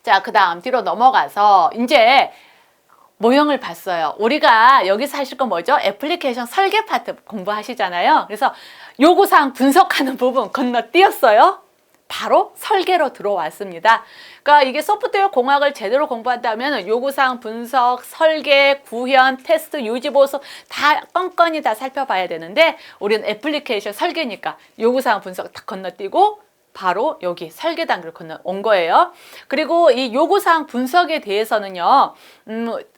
자, 그 다음 뒤로 넘어가서 이제 모형을 봤어요. 우리가 여기서 하실 건 뭐죠? 애플리케이션 설계 파트 공부하시잖아요. 그래서 요구사항 분석하는 부분 건너뛰었어요. 바로 설계로 들어왔습니다. 그러니까 이게 소프트웨어 공학을 제대로 공부한다면 요구사항 분석, 설계, 구현, 테스트, 유지보수 다 껌껌이 다 살펴봐야 되는데 우리는 애플리케이션 설계니까 요구사항 분석 다 건너뛰고 바로 여기 설계 단계를 건너온 거예요. 그리고 이 요구사항 분석에 대해서는요,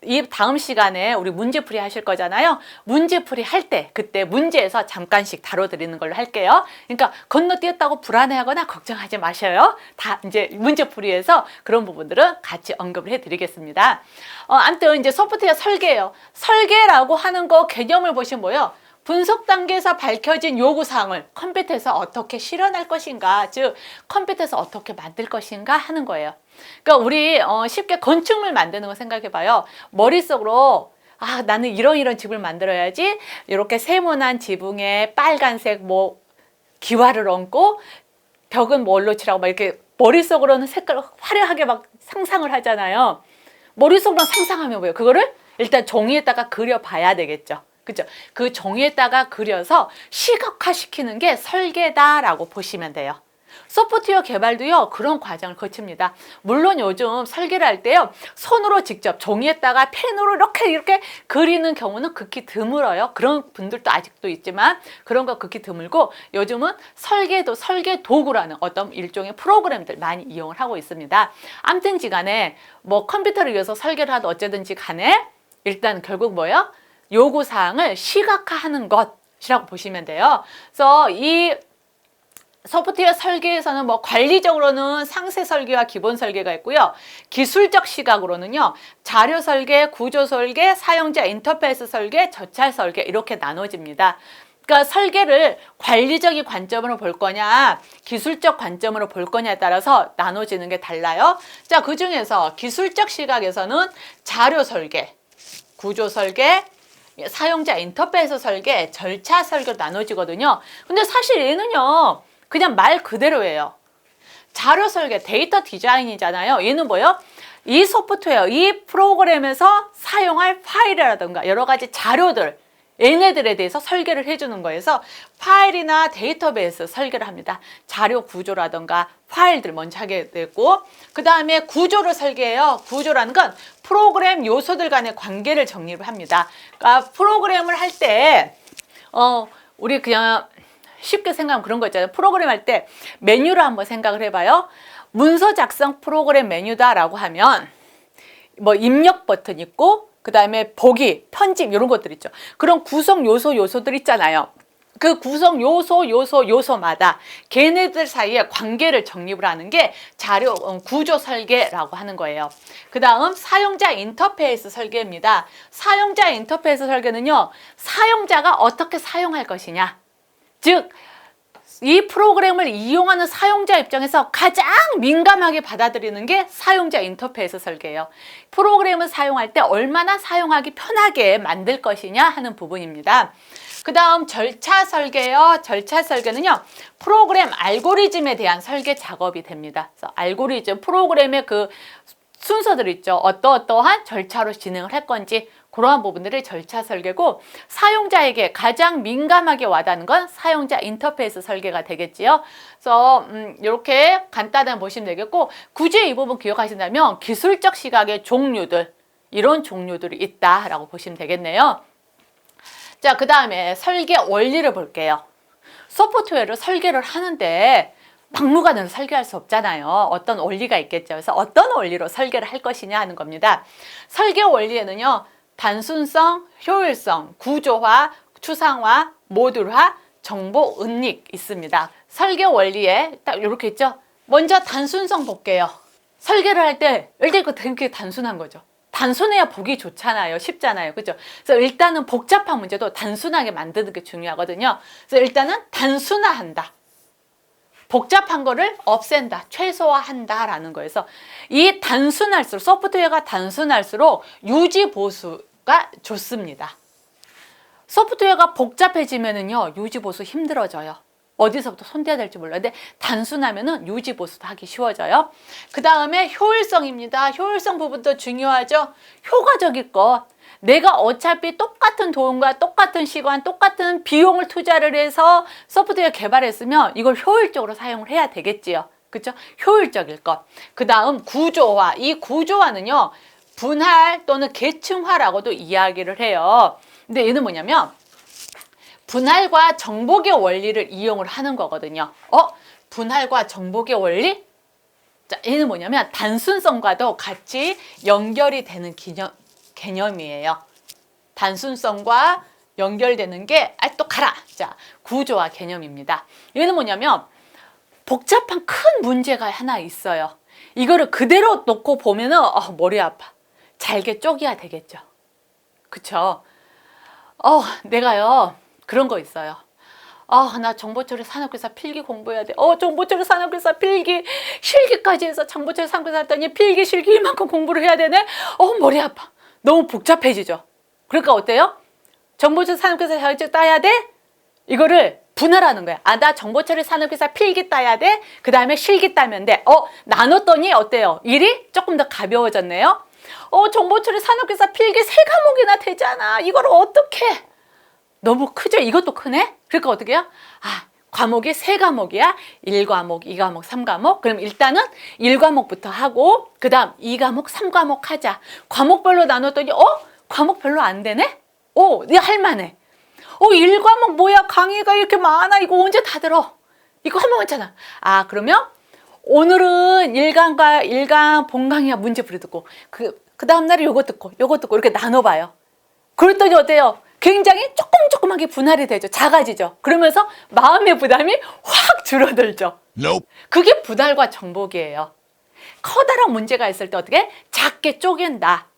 이 다음 시간에 우리 문제풀이 하실 거잖아요. 문제풀이 할 때, 그때 문제에서 잠깐씩 다뤄드리는 걸로 할게요. 그러니까 건너뛰었다고 불안해하거나 걱정하지 마셔요. 다 이제 문제풀이에서 그런 부분들은 같이 언급을 해드리겠습니다. 아무튼 이제 소프트웨어 설계예요. 설계라고 하는 거 개념을 보시면 뭐예요? 분석 단계에서 밝혀진 요구사항을 컴퓨터에서 어떻게 실현할 것인가, 즉 컴퓨터에서 어떻게 만들 것인가 하는 거예요. 그러니까 우리 쉽게 건축물 만드는 거 생각해 봐요. 머릿속으로 나는 이런 집을 만들어야지, 이렇게 세모난 지붕에 빨간색 뭐 기와를 얹고 벽은 뭘로 칠하고 막 이렇게 머릿속으로는 색깔 화려하게 막 상상을 하잖아요. 머릿속으로 상상하면 뭐예요? 그거를 일단 종이에다가 그려봐야 되겠죠. 그죠? 그 종이에다가 그려서 시각화시키는 게 설계다라고 보시면 돼요. 소프트웨어 개발도요, 그런 과정을 거칩니다. 물론 요즘 설계를 할 때요, 손으로 직접 종이에다가 펜으로 이렇게 그리는 경우는 극히 드물어요. 그런 분들도 아직도 있지만 그런 거 극히 드물고, 요즘은 설계 도구라는 어떤 일종의 프로그램들 많이 이용을 하고 있습니다. 아무튼지 간에 뭐 컴퓨터를 위해서 설계를 하든 어쨌든지 간에 일단 결국 뭐예요? 요구사항을 시각화하는 것이라고 보시면 돼요. 그래서 이 소프트웨어 설계에서는 뭐 관리적으로는 상세 설계와 기본 설계가 있고요. 기술적 시각으로는요, 자료 설계, 구조 설계, 사용자 인터페이스 설계, 절차 설계 이렇게 나눠집니다. 그러니까 설계를 관리적인 관점으로 볼 거냐, 기술적 관점으로 볼 거냐에 따라서 나눠지는 게 달라요. 자, 그 중에서 기술적 시각에서는 자료 설계, 구조 설계, 사용자 인터페이스 설계, 절차 설계로 나눠지거든요. 근데 사실 얘는요, 그냥 말 그대로예요. 자료 설계, 데이터 디자인이잖아요. 얘는 뭐예요? 이 소프트웨어, 이 프로그램에서 사용할 파일이라든가 여러 가지 자료들, 얘네들에 대해서 설계를 해주는 거여서 파일이나 데이터베이스 설계를 합니다. 자료 구조라든가 파일들 먼저 하게 되고, 그 다음에 구조를 설계해요. 구조라는 건 프로그램 요소들 간의 관계를 정립을 합니다. 그러니까 프로그램을 할 때 우리 그냥 쉽게 생각하면 그런 거 있잖아요. 프로그램 할 때 메뉴를 한번 생각을 해봐요. 문서 작성 프로그램 메뉴다라고 하면 뭐 입력 버튼 있고, 그 다음에 보기, 편집 이런 것들 있죠. 그런 구성 요소들 있잖아요. 그 구성 요소마다 걔네들 사이에 관계를 정립을 하는 게 자료 구조 설계라고 하는 거예요. 그 다음 사용자 인터페이스 설계입니다. 사용자 인터페이스 설계는요, 사용자가 어떻게 사용할 것이냐, 즉 이 프로그램을 이용하는 사용자 입장에서 가장 민감하게 받아들이는 게 사용자 인터페이스 설계예요. 프로그램을 사용할 때 얼마나 사용하기 편하게 만들 것이냐 하는 부분입니다. 그 다음 절차 설계요. 절차 설계는요, 프로그램 알고리즘에 대한 설계 작업이 됩니다. 그래서 알고리즘, 프로그램의 그 순서들 있죠. 어떠한 절차로 진행을 할 건지 그러한 부분들이 절차 설계고, 사용자에게 가장 민감하게 와닿는 건 사용자 인터페이스 설계가 되겠지요. 그래서 이렇게 간단하게 보시면 되겠고, 굳이 이 부분 기억하신다면 기술적 시각의 종류들, 이런 종류들이 있다라고 보시면 되겠네요. 자, 그 다음에 설계 원리를 볼게요. 소프트웨어를 설계를 하는데 막무가내로 설계할 수 없잖아요. 어떤 원리가 있겠죠. 그래서 어떤 원리로 설계를 할 것이냐 하는 겁니다. 설계 원리에는요, 단순성, 효율성, 구조화, 추상화, 모듈화, 정보 은닉 있습니다. 설계 원리에 딱 이렇게 있죠. 먼저 단순성 볼게요. 설계를 할 때 일단 이거 되게 단순한 거죠. 단순해야 보기 좋잖아요. 쉽잖아요. 그죠? 그래서 일단은 복잡한 문제도 단순하게 만드는 게 중요하거든요. 그래서 일단은 단순화한다. 복잡한 거를 없앤다, 최소화한다라는 거에서 이 단순할수록, 소프트웨어가 단순할수록 유지 보수가 좋습니다. 소프트웨어가 복잡해지면은요, 유지 보수 힘들어져요. 어디서부터 손대야 될지 몰라요. 근데 단순하면은 유지 보수도 하기 쉬워져요. 그 다음에 효율성입니다. 효율성 부분도 중요하죠. 효과적일 것. 내가 어차피 똑같은 돈과 똑같은 시간, 똑같은 비용을 투자를 해서 소프트웨어 개발했으면 이걸 효율적으로 사용을 해야 되겠지요. 그렇죠? 효율적일 것. 그 다음 구조화. 이 구조화는요, 분할 또는 계층화라고도 이야기를 해요. 근데 얘는 뭐냐면 분할과 정복의 원리를 이용을 하는 거거든요. 분할과 정복의 원리? 자, 얘는 뭐냐면 단순성과도 같이 연결이 되는 개념이에요. 단순성과 연결되는 게 또 가라. 자, 구조화 개념입니다. 얘는 뭐냐면 복잡한 큰 문제가 하나 있어요. 이거를 그대로 놓고 보면은 머리 아파. 잘게 쪼개야 되겠죠. 그쵸? 내가요 그런 거 있어요. 나 정보처리 산업기사 필기 공부해야 돼. 정보처리 산업기사 필기 실기까지 해서 정보처리 산업기사 했더니 필기 실기 이만큼 공부를 해야 되네. 머리 아파. 너무 복잡해지죠. 그러니까 어때요? 정보처리 산업기사 자격증 따야 돼? 이거를 분할하는 거야. 나 정보처리 산업기사 필기 따야 돼. 그 다음에 실기 따면 돼. 나눴더니 어때요? 일이 조금 더 가벼워졌네요. 정보처리 산업기사 필기 3과목이나 되잖아. 이걸 어떻게? 너무 크죠? 이것도 크네? 그러니까 어떻게 해요? 과목이 3과목이야. 1과목, 2과목, 3과목. 그럼 일단은 1과목부터 하고 그 다음 2과목, 3과목 하자. 과목별로 나눴더니 과목 별로 안 되네? 네 할만해. 1과목 뭐야? 강의가 이렇게 많아. 이거 언제 다 들어? 이거 한 번 했잖아. 그러면 오늘은 1강 본강의야 문제풀이 듣고 그 다음날에 요거 듣고 이렇게 나눠봐요. 그랬더니 어때요? 굉장히 조금하게 분할이 되죠. 작아지죠. 그러면서 마음의 부담이 확 줄어들죠. Nope. 그게 분할과 정복이에요. 커다란 문제가 있을 때 어떻게? 작게 쪼갠다.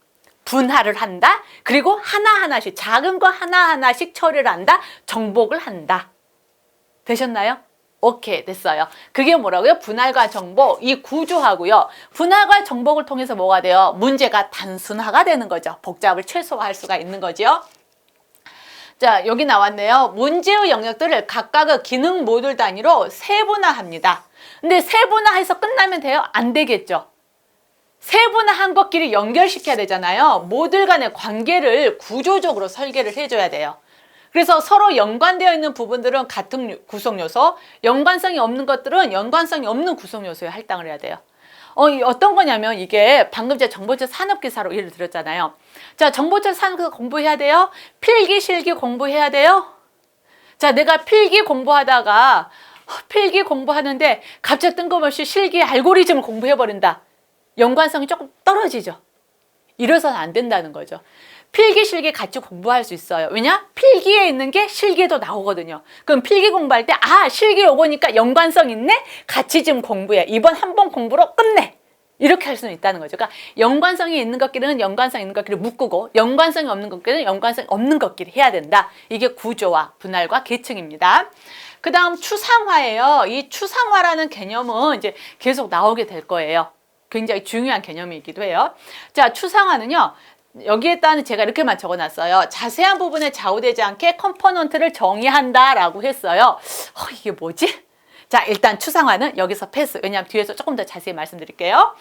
분할을 한다. 그리고 하나하나씩 작은 거 하나하나씩 처리를 한다. 정복을 한다. 되셨나요? 오케이, 됐어요. 그게 뭐라고요? 분할과 정복, 이 구조하고요. 분할과 정복을 통해서 뭐가 돼요? 문제가 단순화가 되는 거죠. 복잡을 최소화할 수가 있는 거죠. 자, 여기 나왔네요. 문제의 영역들을 각각의 기능 모듈 단위로 세분화합니다. 근데 세분화해서 끝나면 돼요? 안 되겠죠. 세분화한 것끼리 연결시켜야 되잖아요. 모듈 간의 관계를 구조적으로 설계를 해줘야 돼요. 그래서 서로 연관되어 있는 부분들은 같은 구성요소, 연관성이 없는 것들은 연관성이 없는 구성요소에 할당을 해야 돼요. 어떤 거냐면 이게 방금 제가 정보처리 산업기사로 예를 들었잖아요. 자, 정보처리 산업기사 공부해야 돼요? 필기, 실기 공부해야 돼요? 자, 내가 필기 공부하다가 필기 공부하는데 갑자기 뜬금없이 실기 알고리즘을 공부해버린다. 연관성이 조금 떨어지죠. 이래서는 안 된다는 거죠. 필기, 실기 같이 공부할 수 있어요. 왜냐? 필기에 있는 게 실기에도 나오거든요. 그럼 필기 공부할 때 실기 요거니까 연관성 있네? 같이 좀 공부해. 이번 한 번 공부로 끝내. 이렇게 할 수는 있다는 거죠. 그러니까 연관성이 있는 것끼리는 연관성 있는 것끼리 묶고 연관성이 없는 것끼리는 연관성이 없는 것끼리 해야 된다. 이게 구조화, 분할과 계층입니다. 그 다음 추상화예요. 이 추상화라는 개념은 이제 계속 나오게 될 거예요. 굉장히 중요한 개념이기도 해요. 자, 추상화는요. 여기에다는 제가 이렇게만 적어놨어요. 자세한 부분에 좌우되지 않게 컴포넌트를 정의한다라고 했어요. 이게 뭐지? 자, 일단 추상화는 여기서 패스. 왜냐하면 뒤에서 조금 더 자세히 말씀드릴게요.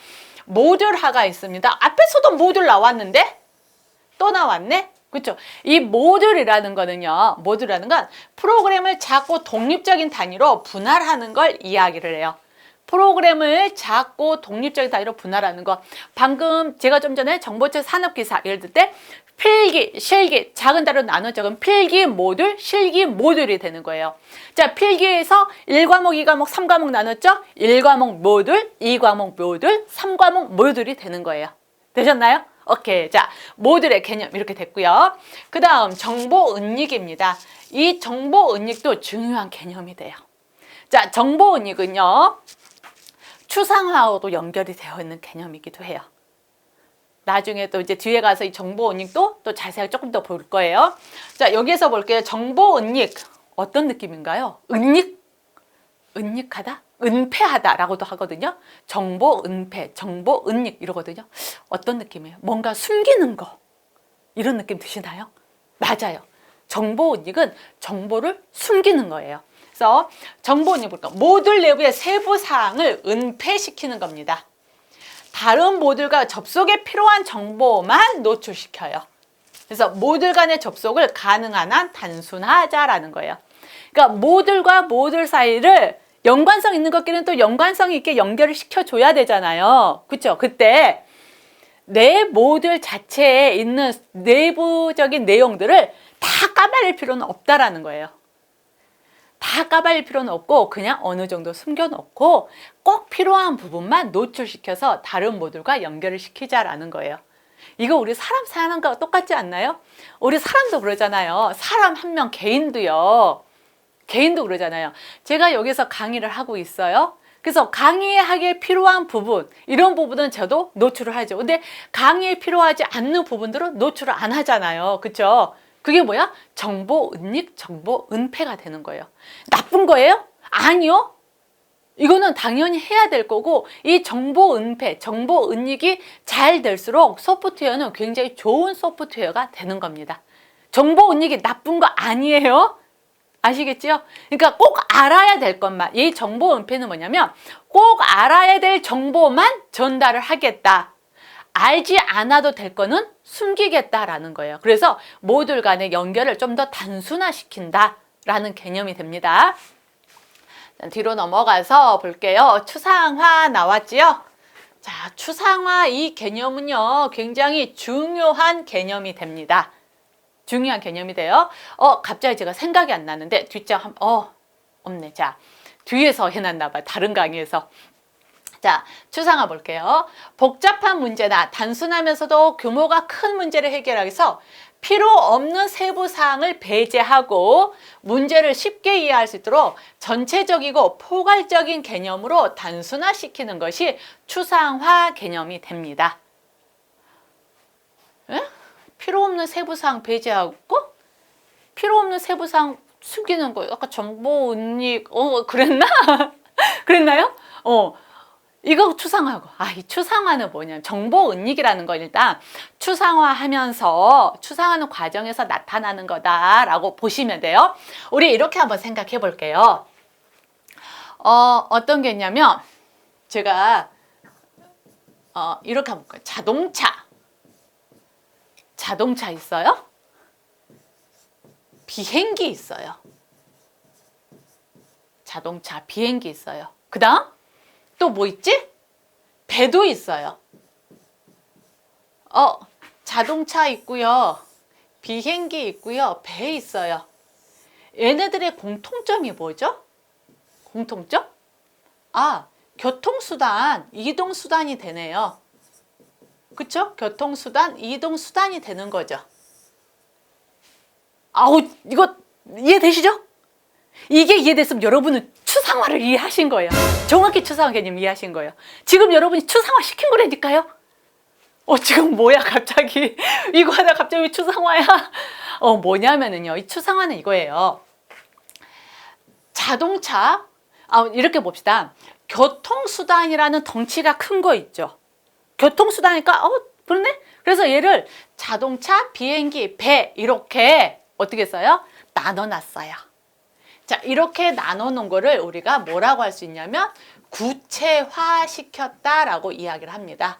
모듈화가 있습니다. 앞에서도 모듈 나왔는데 또 나왔네? 그렇죠? 이 모듈이라는 거는요. 모듈이라는 건 프로그램을 작고 독립적인 단위로 분할하는 걸 이야기를 해요. 프로그램을 작고 독립적인 단위로 분할하는 거. 방금 제가 좀 전에 정보처리 산업기사 예를 들 때 필기, 실기 작은 단위로 나눠져. 그럼 필기 모듈, 실기 모듈이 되는 거예요. 자, 필기에서 1과목, 2과목, 3과목 나눴죠? 1과목 모듈, 2과목 모듈, 3과목 모듈이 되는 거예요. 되셨나요? 오케이. 자, 모듈의 개념 이렇게 됐고요. 그 다음 정보은닉입니다. 이 정보은닉도 중요한 개념이 돼요. 자, 정보은닉은요. 추상화하고도 연결이 되어 있는 개념이기도 해요. 나중에 또 이제 뒤에 가서 이 정보은닉도 또 자세하게 조금 더 볼 거예요. 자, 여기에서 볼게요. 정보은닉 어떤 느낌인가요? 은닉? 은닉하다? 은폐하다라고도 하거든요. 정보은폐, 정보은닉 이러거든요. 어떤 느낌이에요? 뭔가 숨기는 거 이런 느낌 드시나요? 맞아요. 정보은닉은 정보를 숨기는 거예요. 그래서 정보은닉 볼까? 모듈 내부의 세부 사항을 은폐시키는 겁니다. 다른 모듈과 접속에 필요한 정보만 노출시켜요. 그래서 모듈 간의 접속을 가능한 한 단순하자라는 거예요. 그러니까 모듈과 모듈 사이를 연관성 있는 것끼리는 또 연관성 있게 연결을 시켜줘야 되잖아요. 그렇죠? 그때 내 모듈 자체에 있는 내부적인 내용들을 다 까발릴 필요는 없다라는 거예요. 다 까발릴 필요는 없고 그냥 어느 정도 숨겨놓고 꼭 필요한 부분만 노출시켜서 다른 모듈과 연결을 시키자라는 거예요. 이거 우리 사람 사는 거와 똑같지 않나요? 우리 사람도 그러잖아요. 사람 한 명 개인도 그러잖아요. 제가 여기서 강의를 하고 있어요. 그래서 강의하기에 필요한 부분, 이런 부분은 저도 노출을 하죠. 근데 강의에 필요하지 않는 부분들은 노출을 안 하잖아요. 그렇죠? 그게 뭐야? 정보 은닉, 정보 은폐가 되는 거예요. 나쁜 거예요? 아니요. 이거는 당연히 해야 될 거고, 이 정보 은폐, 정보 은닉이 잘 될수록 소프트웨어는 굉장히 좋은 소프트웨어가 되는 겁니다. 정보 은닉이 나쁜 거 아니에요. 아시겠죠? 그러니까 꼭 알아야 될 것만, 이 정보 은폐는 뭐냐면 꼭 알아야 될 정보만 전달을 하겠다. 알지 않아도 될 거는 숨기겠다라는 거예요. 그래서 모듈 간의 연결을 좀 더 단순화시킨다라는 개념이 됩니다. 뒤로 넘어가서 볼게요. 추상화 나왔지요? 자, 추상화 이 개념은요, 굉장히 중요한 개념이 됩니다. 중요한 개념이 돼요. 갑자기 제가 생각이 안 나는데 뒷장 없네. 자, 뒤에서 해놨나 봐. 다른 강의에서. 자, 추상화 볼게요. 복잡한 문제나 단순하면서도 규모가 큰 문제를 해결하기 위해서 필요 없는 세부 사항을 배제하고 문제를 쉽게 이해할 수 있도록 전체적이고 포괄적인 개념으로 단순화시키는 것이 추상화 개념이 됩니다. 에? 필요 없는 세부 사항 배제하고 필요 없는 세부 사항 숨기는 거. 아까 정보 은닉 그랬나? 그랬나요? 이거 추상화고. 이 추상화는 뭐냐면 정보 은닉이라는 건 일단 추상화하면서 추상하는 과정에서 나타나는 거다라고 보시면 돼요. 우리 이렇게 한번 생각해 볼게요. 어떤 게 있냐면 제가 이렇게 한번 볼까요? 자동차 있어요? 비행기 있어요. 자동차, 비행기 있어요. 그 다음 또 뭐 있지? 배도 있어요. 자동차 있고요. 비행기 있고요. 배 있어요. 얘네들의 공통점이 뭐죠? 공통점? 교통수단, 이동수단이 되네요. 그쵸? 교통수단, 이동수단이 되는 거죠. 이거 이해되시죠? 이게 이해됐으면 여러분은 추상화를 이해하신 거예요. 정확히 추상화 개념 이해하신 거예요. 지금 여러분이 추상화 시킨 거라니까요. 지금 뭐야 갑자기 이거 하다 갑자기 왜 추상화야? 뭐냐면은요, 이 추상화는 이거예요. 자동차, 이렇게 봅시다. 교통수단이라는 덩치가 큰 거 있죠. 교통수단이니까 그러네? 그래서 얘를 자동차, 비행기, 배 이렇게 어떻게 써요? 나눠놨어요. 자, 이렇게 나눠놓은 거를 우리가 뭐라고 할 수 있냐면 구체화시켰다라고 이야기를 합니다.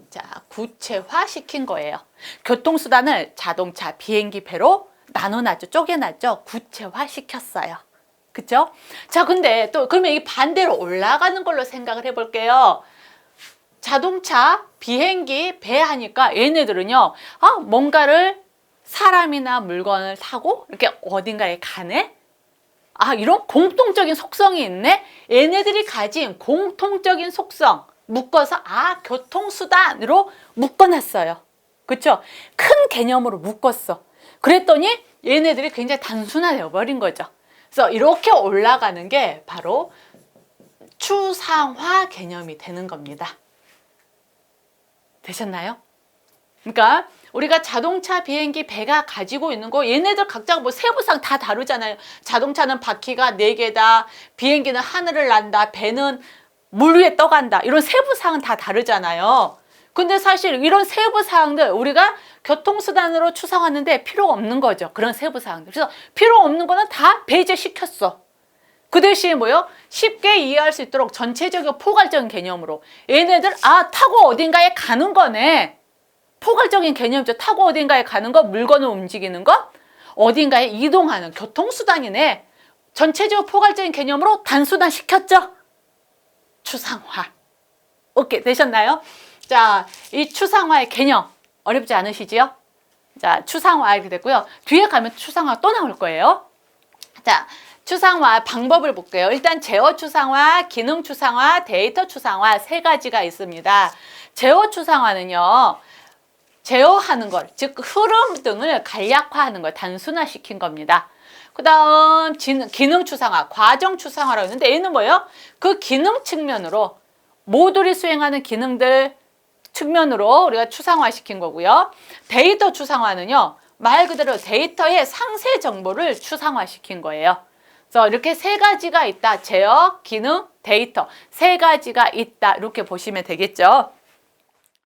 자, 구체화시킨 거예요. 교통수단을 자동차, 비행기, 배로 나눠놨죠. 쪼개놨죠. 구체화시켰어요. 그쵸? 자, 근데 또 그러면 이 반대로 올라가는 걸로 생각을 해볼게요. 자동차, 비행기, 배 하니까 얘네들은요, 뭔가를 사람이나 물건을 타고 이렇게 어딘가에 가네? 이런 공통적인 속성이 있네? 얘네들이 가진 공통적인 속성 묶어서 교통수단으로 묶어놨어요. 그쵸? 큰 개념으로 묶었어. 그랬더니 얘네들이 굉장히 단순화되어 버린 거죠. 그래서 이렇게 올라가는 게 바로 추상화 개념이 되는 겁니다. 되셨나요? 그러니까 우리가 자동차, 비행기, 배가 가지고 있는 거 얘네들 각자 뭐 세부상 다 다르잖아요. 자동차는 바퀴가 4개다, 비행기는 하늘을 난다, 배는 물 위에 떠간다. 이런 세부사항은 다 다르잖아요. 근데 사실 이런 세부사항들 우리가 교통수단으로 추상하는데 필요 없는 거죠. 그런 세부사항들. 그래서 필요 없는 거는 다 배제시켰어. 그 대신에 뭐요? 쉽게 이해할 수 있도록 전체적인 포괄적인 개념으로 얘네들 타고 어딘가에 가는 거네. 포괄적인 개념이죠. 타고 어딘가에 가는 거, 물건을 움직이는 거, 어딘가에 이동하는 교통수단이네. 전체적으로 포괄적인 개념으로 단순화 시켰죠. 추상화. 오케이, 되셨나요? 자, 이 추상화의 개념 어렵지 않으시지요? 자, 추상화 이렇게 됐고요. 뒤에 가면 추상화 또 나올 거예요. 자, 추상화 방법을 볼게요. 일단 제어 추상화, 기능 추상화, 데이터 추상화 세 가지가 있습니다. 제어 추상화는요. 제어하는 것, 즉 흐름 등을 간략화하는 걸 단순화시킨 겁니다. 그 다음 기능 추상화, 과정 추상화라고 했는데 얘는 뭐예요? 그 기능 측면으로 모듈이 수행하는 기능들 측면으로 우리가 추상화시킨 거고요. 데이터 추상화는요. 말 그대로 데이터의 상세 정보를 추상화시킨 거예요. 그래서 이렇게 세 가지가 있다. 제어, 기능, 데이터 세 가지가 있다. 이렇게 보시면 되겠죠.